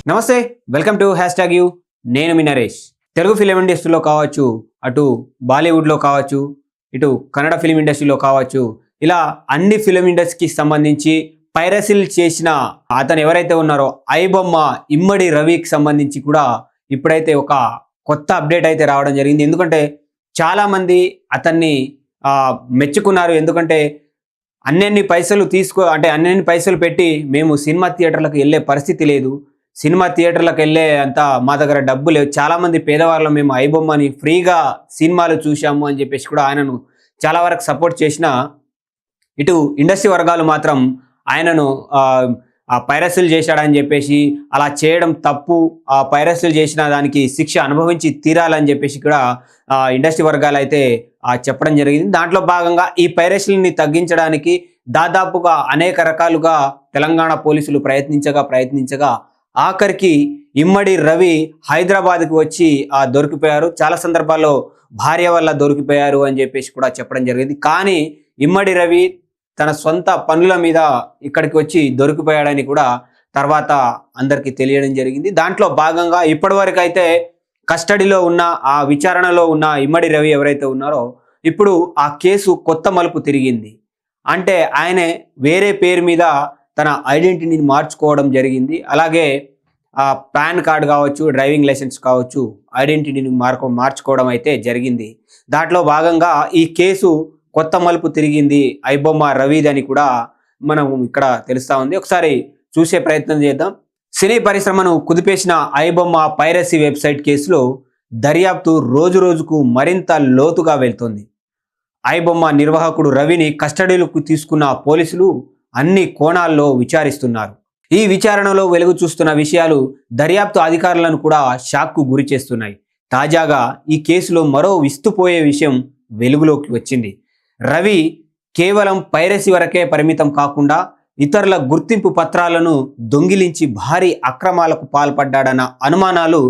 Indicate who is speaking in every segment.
Speaker 1: నమస్తే, welcome to #you. నేను మీ Naresh. Telugu film ఇండస్ట్రీలో కావచ్చు, అటు బాలీవుడ్లో కావచ్చు, ఇటు కన్నడ ఫిలిం ఇండస్ట్రీలో కావచ్చు, ఇలా అన్ని ఫిలిం ఇండస్ట్రీకి సంబంధించి పైరసీలు చేసిన అతను ఎవరైతే ఉన్నారో ఐబొమ్మ ఇమ్మడి రవికి సంబంధించి కూడా ఇప్పుడైతే ఒక కొత్త అప్డేట్ అయితే రావడం జరిగింది. ఎందుకంటే చాలామంది అతన్ని మెచ్చుకున్నారు. ఎందుకంటే అన్ని పైసలు పెట్టి మేము సినిమా థియేటర్లకు వెళ్ళే పరిస్థితి లేదు, సినిమా థియేటర్లకు వెళ్ళే అంత మా దగ్గర డబ్బు లేవు, చాలామంది పేదవాళ్ళం, మేము ఐబొమ్మని ఫ్రీగా సినిమాలు చూసాము అని చెప్పేసి కూడా ఆయనను చాలా వరకు సపోర్ట్ చేసిన ఇటు ఇండస్ట్రీ వర్గాలు మాత్రం ఆయనను పైరసీలు చేశాడని చెప్పేసి, అలా చేయడం తప్పు, పైరసీలు చేసిన దానికి శిక్ష అనుభవించి తీరాలని చెప్పేసి కూడా ఇండస్ట్రీ వర్గాలు అయితే చెప్పడం జరిగింది. దాంట్లో భాగంగా ఈ పైరసీలని తగ్గించడానికి దాదాపుగా అనేక రకాలుగా తెలంగాణ పోలీసులు ప్రయత్నించగా ఆఖరికి ఇమ్మడి రవి హైదరాబాద్కి వచ్చి దొరికిపోయారు. చాలా సందర్భాల్లో భార్య వల్ల దొరికిపోయారు అని చెప్పేసి కూడా చెప్పడం జరిగింది. కానీ ఇమ్మడి రవి తన సొంత పనుల మీద ఇక్కడికి వచ్చి దొరికిపోయాడని కూడా తర్వాత అందరికీ తెలియడం జరిగింది. దాంట్లో భాగంగా ఇప్పటివరకు అయితే కస్టడీలో ఉన్న విచారణలో ఉన్న ఇమ్మడి రవి ఎవరైతే ఉన్నారో ఇప్పుడు ఆ కేసు కొత్త మలుపు తిరిగింది. అంటే ఆయనే వేరే పేరు మీద తన ఐడెంటిటీని మార్చుకోవడం జరిగింది. అలాగే పాన్ కార్డు కావచ్చు, డ్రైవింగ్ లైసెన్స్ కావచ్చు, ఐడెంటిటీని మార్చుకోవడం అయితే జరిగింది. దాంట్లో భాగంగా ఈ కేసు కొత్త మలుపు తిరిగింది ఐబొమ్మ రవిదని కూడా మనం ఇక్కడ తెలుస్తూ ఉంది. ఒకసారి చూసే ప్రయత్నం చేద్దాం. సినీ పరిశ్రమను కుదిపేసిన ఐబొమ్మ పైరసీ వెబ్సైట్ కేసులో దర్యాప్తు రోజు రోజుకు మరింత లోతుగా వెళ్తోంది. ఐబొమ్మ నిర్వాహకుడు రవిని కస్టడీలోకి తీసుకున్న పోలీసులు అన్ని కోణాల్లో విచారిస్తున్నారు. ఈ విచారణలో వెలుగు చూస్తున్న విషయాలు దర్యాప్తు అధికారులను కూడా షాక్కు గురి చేస్తున్నాయి. తాజాగా ఈ కేసులో మరో విస్తుపోయే విషయం వెలుగులోకి వచ్చింది. రవి కేవలం పైరసీ వరకే పరిమితం కాకుండా ఇతరుల గుర్తింపు పత్రాలను దొంగిలించి భారీ అక్రమాలకు పాల్పడ్డాడన్న అనుమానాలు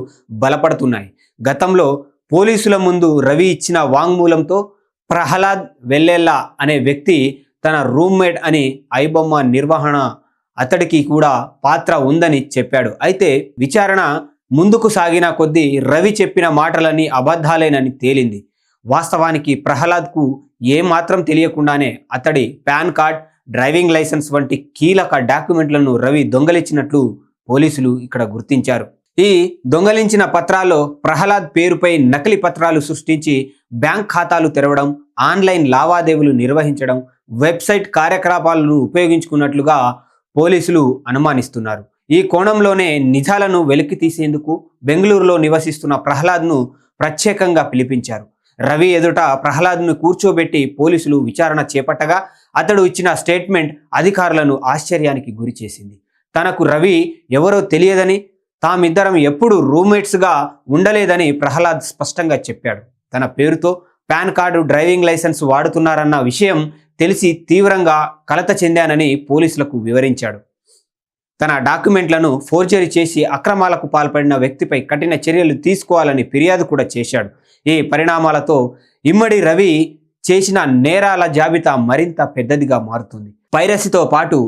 Speaker 1: బలపడుతున్నాయి. గతంలో పోలీసుల ముందు రవి ఇచ్చిన వాంగ్మూలంతో ప్రహ్లాద్ వెల్లెల్లా అనే వ్యక్తి తన రూమ్మేట్ అని ఐబొమ్మ నిర్వహణ అతడికి కూడా పాత్ర ఉందని చెప్పాడు. అయితే విచారణ ముందుకు సాగిన కొద్దీ రవి చెప్పిన మాటలన్నీ అబద్ధాలేనని తేలింది. వాస్తవానికి ప్రహ్లాద్కు ఏమాత్రం తెలియకుండానే అతడి పాన్ కార్డ్, డ్రైవింగ్ లైసెన్స్ వంటి కీలక డాక్యుమెంట్లను రవి దొంగలించినట్లు పోలీసులు ఇక్కడ గుర్తించారు. ఈ దొంగలించిన పత్రాల్లో ప్రహ్లాద్ పేరుపై నకిలీ పత్రాలు సృష్టించి బ్యాంక్ ఖాతాలు తెరవడం, ఆన్లైన్ లావాదేవీలు నిర్వహించడం, వెబ్సైట్ కార్యకలాపాలను ఉపయోగించుకున్నట్లుగా పోలీసులు అనుమానిస్తున్నారు. ఈ కోణంలోనే నిజాలను వెలికి తీసేందుకు బెంగళూరులో నివసిస్తున్న ప్రహ్లాద్ను ప్రత్యేకంగా పిలిపించారు. రవి ఎదుట ప్రహ్లాద్ను కూర్చోబెట్టి పోలీసులు విచారణ చేపట్టగా అతడు ఇచ్చిన స్టేట్మెంట్ అధికారులను ఆశ్చర్యానికి గురి చేసింది. తనకు రవి ఎవరో తెలియదని, తామిద్దరం ఎప్పుడు రూమ్మేట్స్గా ఉండలేదని ప్రహ్లాద్ స్పష్టంగా చెప్పాడు. తన పేరుతో పాన్ కార్డు, డ్రైవింగ్ లైసెన్స్ వాడుతున్నారన్న విషయం తెలిసి తీవ్రంగా కలత చెందానని పోలీసులకు వివరించాడు. తన డాక్యుమెంట్లను ఫోర్జరీ చేసి అక్రమాలకు పాల్పడిన వ్యక్తిపై కఠిన చర్యలు తీసుకోవాలని ఫిర్యాదు కూడా చేశాడు. ఈ పరిణామాలతో ఇమ్మడి రవి చేసిన నేరాల జాబితా మరింత పెద్దదిగా మారుతుంది. పైరసీతో పాటు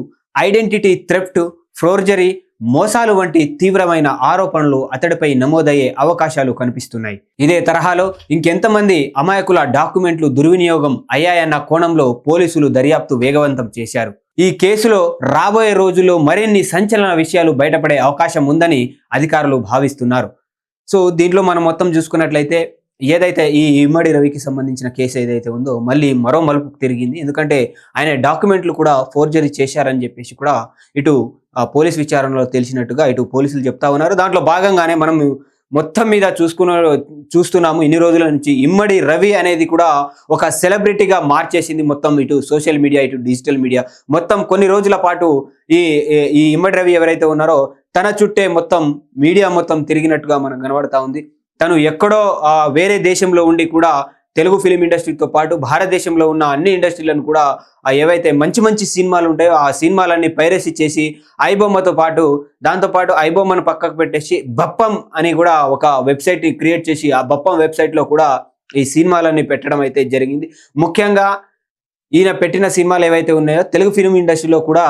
Speaker 1: ఐడెంటిటీ థెఫ్ట్, ఫోర్జరీ, మోసాలు వంటి తీవ్రమైన ఆరోపణలు అతడిపై నమోదయ్యే అవకాశాలు కనిపిస్తున్నాయి. ఇదే తరహాలో ఇంకెంతమంది అమాయకుల డాక్యుమెంట్లు దుర్వినియోగం అయ్యాయన్న కోణంలో పోలీసులు దర్యాప్తు వేగవంతం చేశారు. ఈ కేసులో రాబోయే రోజుల్లో మరిన్ని సంచలన విషయాలు బయటపడే అవకాశం ఉందని అధికారులు భావిస్తున్నారు. సో దీంట్లో మనం మొత్తం చూసుకున్నట్లయితే ఏదైతే ఈ ఇమ్మడి రవికి సంబంధించిన కేసు ఏదైతే ఉందో మళ్ళీ మరో మలుపుకు తిరిగింది. ఎందుకంటే ఆయన డాక్యుమెంట్లు కూడా ఫోర్జరీ చేశారని చెప్పేసి కూడా ఇటు పోలీస్ విచారణలో తెలిసినట్టుగా ఇటు పోలీసులు చెప్తా ఉన్నారు. దాంట్లో భాగంగానే మనం మొత్తం మీద చూస్తున్నాము ఇన్ని రోజుల నుంచి ఇమ్మడి రవి అనేది కూడా ఒక సెలబ్రిటీగా మార్చేసింది మొత్తం ఇటు సోషల్ మీడియా, ఇటు డిజిటల్ మీడియా. మొత్తం కొన్ని రోజుల పాటు ఈ ఇమ్మడి రవి ఎవరైతే ఉన్నారో తన చుట్టే మొత్తం మీడియా మొత్తం తిరిగినట్టుగా మనకు కనబడతా ఉంది. తను ఎక్కడో వేరే దేశంలో ఉండి కూడా తెలుగు ఫిలిం ఇండస్ట్రీతో పాటు భారతదేశంలో ఉన్న అన్ని ఇండస్ట్రీలను కూడా ఏవైతే మంచి మంచి సినిమాలు ఉంటాయో ఆ సినిమాలన్నీ పైరసీ చేసి ఐబొమ్మతో పాటు దాంతోపాటు ఐబొమ్మను పక్కకు పెట్టేసి బప్పం అని కూడా ఒక వెబ్సైట్ క్రియేట్ చేసి ఆ బప్పం వెబ్సైట్లో కూడా ఈ సినిమాలన్నీ పెట్టడం అయితే జరిగింది. ముఖ్యంగా ఈయన పెట్టిన సినిమాలు ఏవైతే ఉన్నాయో తెలుగు ఫిలిం ఇండస్ట్రీలో కూడా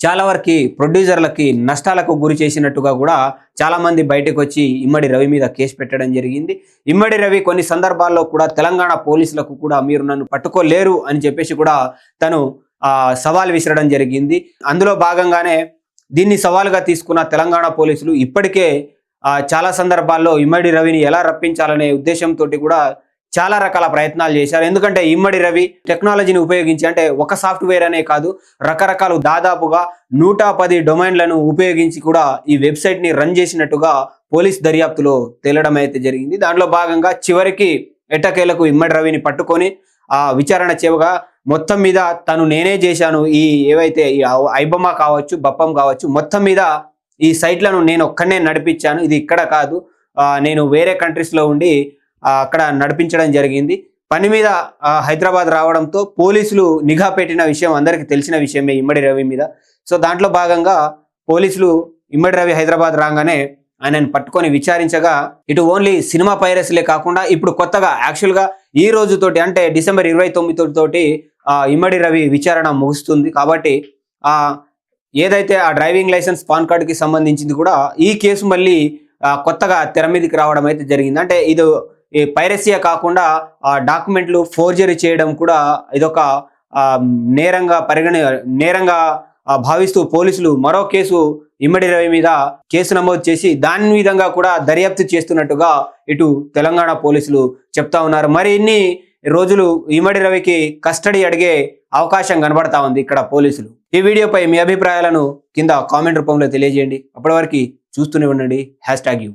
Speaker 1: చాలా వరకు ప్రొడ్యూసర్లకి నష్టాలకు గురి చేసినట్టుగా కూడా చాలా మంది బయటకు వచ్చి ఇమ్మడి రవి మీద కేసు పెట్టడం జరిగింది. ఇమ్మడి రవి కొన్ని సందర్భాల్లో కూడా తెలంగాణ పోలీసులకు కూడా మీరు నన్ను పట్టుకోలేరు అని చెప్పేసి కూడా తను సవాల్ విసరడం జరిగింది. అందులో భాగంగానే దీన్ని సవాలుగా తీసుకున్న తెలంగాణ పోలీసులు ఇప్పటికే చాలా సందర్భాల్లో ఇమ్మడి రవిని ఎలా రప్పించాలనే ఉద్దేశంతో కూడా చాలా రకాల ప్రయత్నాలు చేశారు. ఎందుకంటే ఇమ్మడి రవి టెక్నాలజీని ఉపయోగించి, అంటే ఒక సాఫ్ట్వేర్ అనే కాదు, రకరకాల దాదాపుగా 110 డొమైన్లను ఉపయోగించి కూడా ఈ వెబ్సైట్ని రన్ చేసినట్టుగా పోలీస్ దర్యాప్తులో తేలడం అయితే జరిగింది. దాంట్లో భాగంగా చివరికి ఎట్టకేలకు ఇమ్మడి రవిని పట్టుకొని విచారణ చేయగా మొత్తం మీద తను నేనే చేశాను, ఈ ఏవైతే ఈ ఐబొమ్మ కావచ్చు, బప్పం కావచ్చు, మొత్తం మీద ఈ సైట్లను నేను ఒక్కనే నడిపించాను, ఇది ఇక్కడ కాదు, నేను వేరే కంట్రీస్లో ఉండి అక్కడ నడిపించడం జరిగింది. పని మీద హైదరాబాద్ రావడంతో పోలీసులు నిఘా పెట్టిన విషయం అందరికీ తెలిసిన విషయమే ఇమ్మడి రవి మీద. సో దాంట్లో భాగంగా పోలీసులు ఇమ్మడి రవి హైదరాబాద్ రాగానే ఆయనను పట్టుకొని విచారించగా ఇటు ఓన్లీ సినిమా పైరసీలే కాకుండా ఇప్పుడు కొత్తగా యాక్చువల్గా ఈ రోజుతోటి అంటే డిసెంబర్ 29 తోటి ఇమ్మడి రవి విచారణ ముగుస్తుంది. కాబట్టి ఏదైతే ఆ డ్రైవింగ్ లైసెన్స్ పాన్ కార్డుకి సంబంధించింది కూడా ఈ కేసు మళ్ళీ కొత్తగా తెర మీదకి రావడం అయితే జరిగింది. అంటే ఇది ఈ పైరసీయే కాకుండా డాక్యుమెంట్లు ఫోర్జరీ చేయడం కూడా ఇదొక నేరంగా భావిస్తూ పోలీసులు మరో కేసు ఇమ్మడి రవి మీద కేసు నమోదు చేసి దాని విధంగా కూడా దర్యాప్తు చేస్తున్నట్టుగా ఇటు తెలంగాణ పోలీసులు చెప్తా ఉన్నారు. మరి ఇన్ని రోజులు ఇమ్మడి రవికి కస్టడీ అడిగే అవకాశం కనబడతా ఉంది ఇక్కడ పోలీసులు. ఈ వీడియోపై మీ అభిప్రాయాలను కింద కామెంట్ రూపంలో తెలియజేయండి. అప్పటి వరకు చూస్తూనే ఉండండి. #you